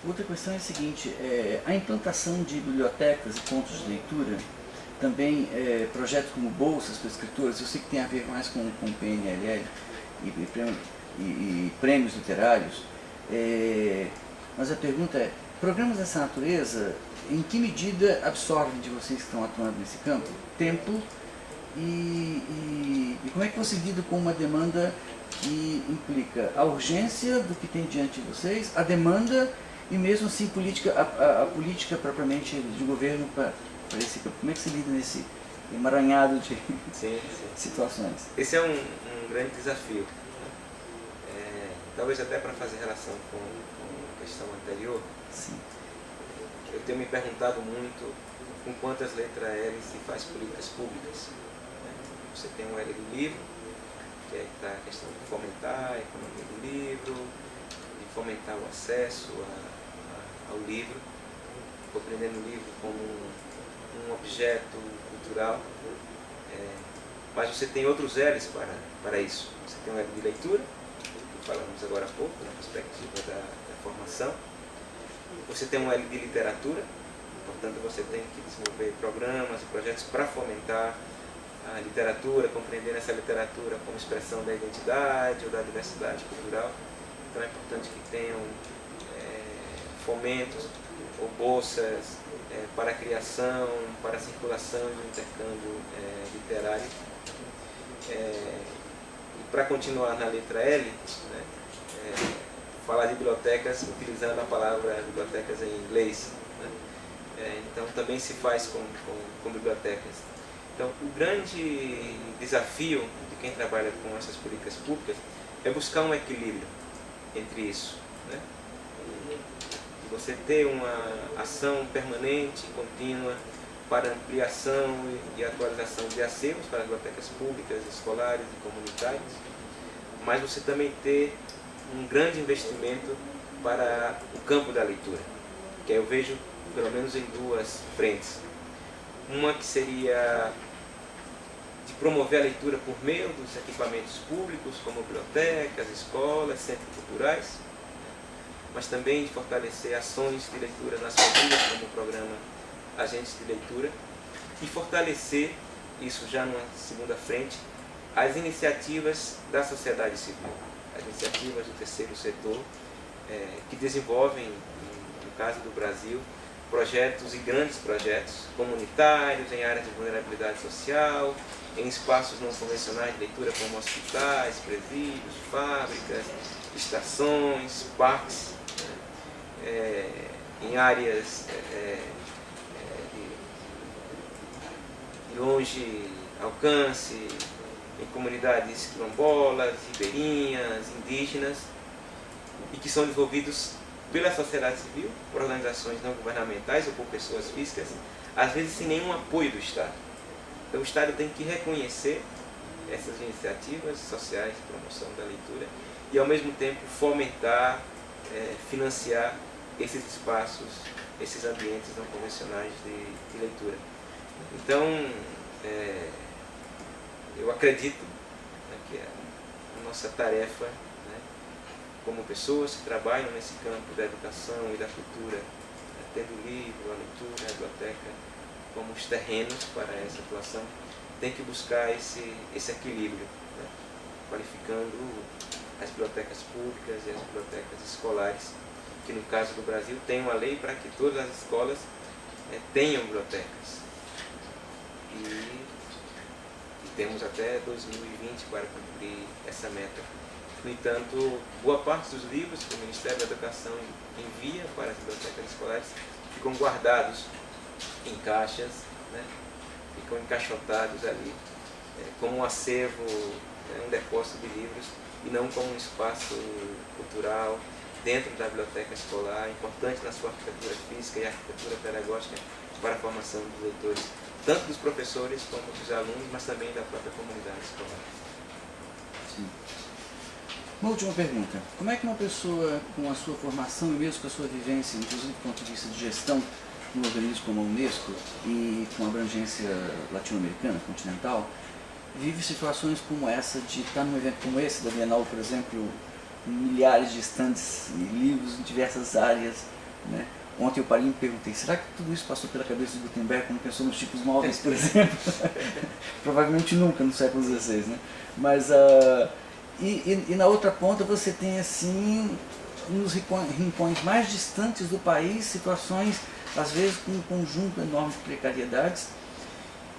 Outra questão é a seguinte, a implantação de bibliotecas e pontos de leitura, também projetos como bolsas para escritores, eu sei que tem a ver mais com o PNLL e prêmios literários, mas a pergunta é, programas dessa natureza, em que medida absorvem de vocês que estão atuando nesse campo tempo e como é que você lida com uma demanda que implica a urgência do que tem diante de vocês, a demanda e mesmo assim a política propriamente de governo para esse campo? Como é que se lida nesse emaranhado de situações? Esse é um grande desafio. Talvez até para fazer relação com a questão anterior. Sim. Eu tenho me perguntado muito com quantas letras L se faz políticas públicas. Você tem o L do livro, que é a questão de fomentar a economia do livro, de fomentar o acesso ao livro, compreendendo o livro como um objeto cultural. Mas você tem outros L's para isso. Você tem o L de leitura, que falamos agora há pouco, na perspectiva da formação. Você tem um L de literatura, portanto você tem que desenvolver programas e projetos para fomentar a literatura, compreendendo essa literatura como expressão da identidade ou da diversidade cultural. Então é importante que tenham fomentos ou bolsas para a criação, para a circulação e o intercâmbio literário. E para continuar na letra L, falar de bibliotecas utilizando a palavra bibliotecas em inglês. Então também se faz com bibliotecas. Então o grande desafio de quem trabalha com essas políticas públicas é buscar um equilíbrio entre isso. E você ter uma ação permanente, contínua, para ampliação e atualização de acervos para as bibliotecas públicas, escolares e comunitárias, mas você também ter um grande investimento para o campo da leitura, que eu vejo pelo menos em duas frentes. Uma que seria de promover a leitura por meio dos equipamentos públicos, como bibliotecas, escolas, centros culturais, mas também de fortalecer ações de leitura nas famílias, como o programa Agentes de Leitura, e fortalecer, isso já numa segunda frente, as iniciativas da sociedade civil, as iniciativas do terceiro setor, que desenvolvem, no caso do Brasil, projetos e grandes projetos comunitários em áreas de vulnerabilidade social, em espaços não convencionais de leitura como hospitais, presídios, fábricas, estações, parques, em áreas de longe alcance, em comunidades quilombolas, ribeirinhas, indígenas, e que são desenvolvidos pela sociedade civil, por organizações não governamentais ou por pessoas físicas, às vezes sem nenhum apoio do Estado. Então o Estado tem que reconhecer essas iniciativas sociais de promoção da leitura e ao mesmo tempo fomentar, financiar esses espaços, esses ambientes não convencionais de leitura. Então, eu acredito que a nossa tarefa, como pessoas que trabalham nesse campo da educação e da cultura, tendo o livro, a leitura, a biblioteca como os terrenos para essa atuação, tem que buscar esse equilíbrio, qualificando as bibliotecas públicas e as bibliotecas escolares, que no caso do Brasil tem uma lei para que todas as escolas tenham bibliotecas. E temos até 2020 para cumprir essa meta. No entanto, boa parte dos livros que o Ministério da Educação envia para as bibliotecas escolares ficam guardados em caixas, ficam encaixotados ali, como um acervo, um depósito de livros, e não como um espaço cultural dentro da biblioteca escolar, importante na sua arquitetura física e arquitetura pedagógica para a formação dos leitores, tanto dos professores como dos alunos, mas também da própria comunidade escolar. Sim. Uma última pergunta. Como é que uma pessoa com a sua formação e mesmo com a sua vivência, inclusive do ponto de vista de gestão de um organismo como a Unesco e com abrangência latino-americana, continental, vive situações como essa de estar num evento como esse da Bienal, por exemplo, milhares de estandes e livros em diversas áreas, né? Ontem eu parei e me perguntei, será que tudo isso passou pela cabeça de Gutenberg quando pensou nos tipos móveis, por exemplo? Provavelmente nunca, no século XVI, né? Mas, e na outra ponta você tem, assim, nos rincões mais distantes do país, situações, às vezes, com um conjunto enorme de precariedades.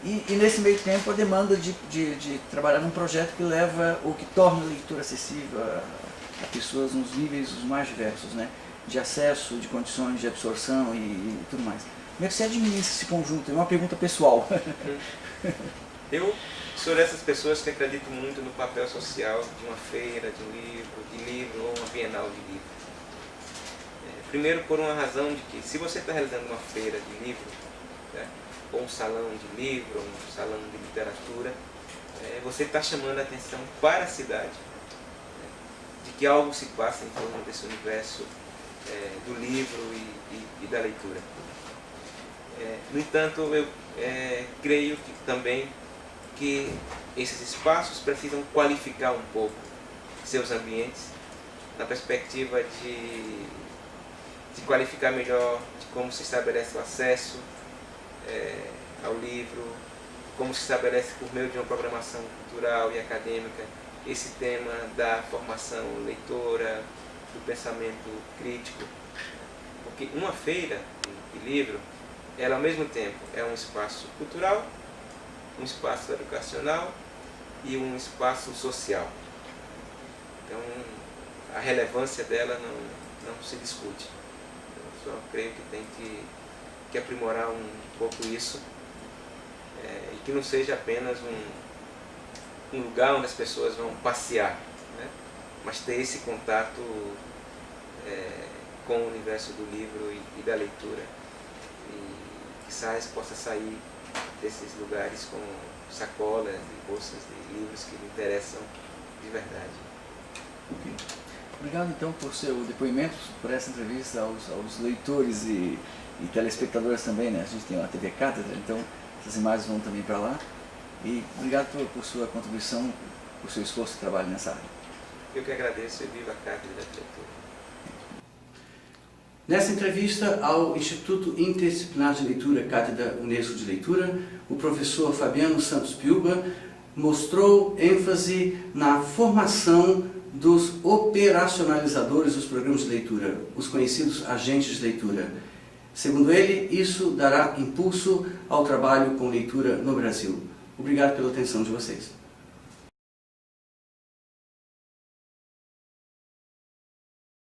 E nesse meio tempo a demanda de trabalhar num projeto que leva, ou que torna a leitura acessível a pessoas nos níveis os mais diversos, né? De acesso, de condições de absorção e tudo mais. Como é que você administra esse conjunto? É uma pergunta pessoal. Eu sou dessas pessoas que acreditam muito no papel social de uma feira, de livro ou uma bienal de livro. Primeiro por uma razão de que, se você está realizando uma feira de livro, né, ou um salão de livro, ou um salão de literatura, você está chamando a atenção para a cidade, né, de que algo se passa em torno desse universo do livro e da leitura. No entanto, eu creio que também que esses espaços precisam qualificar um pouco seus ambientes na perspectiva de qualificar melhor de como se estabelece o acesso ao livro, como se estabelece por meio de uma programação cultural e acadêmica esse tema da formação leitora, do pensamento crítico. Porque uma feira de livro, ela ao mesmo tempo é um espaço cultural, um espaço educacional e um espaço social. Então, a relevância dela não se discute. Eu só creio que tem que aprimorar um pouco isso, e que não seja apenas um lugar onde as pessoas vão passear, né? Mas ter esse contato com o universo do livro e da leitura, e que possa sair desses lugares com sacolas e bolsas de livros que lhe interessam de verdade. Okay. Obrigado então por seu depoimento, por essa entrevista aos leitores e telespectadores também, né? A gente tem uma TV Cátedra, então essas imagens vão também para lá. E obrigado por sua contribuição, por seu esforço e trabalho nessa área. Eu que agradeço e viva a Cátedra da Leitura. Nessa entrevista ao Instituto Interdisciplinar de Leitura, Cátedra Unesco de Leitura, o professor Fabiano Santos Piuba mostrou ênfase na formação dos operacionalizadores dos programas de leitura, os conhecidos agentes de leitura. Segundo ele, isso dará impulso ao trabalho com leitura no Brasil. Obrigado pela atenção de vocês.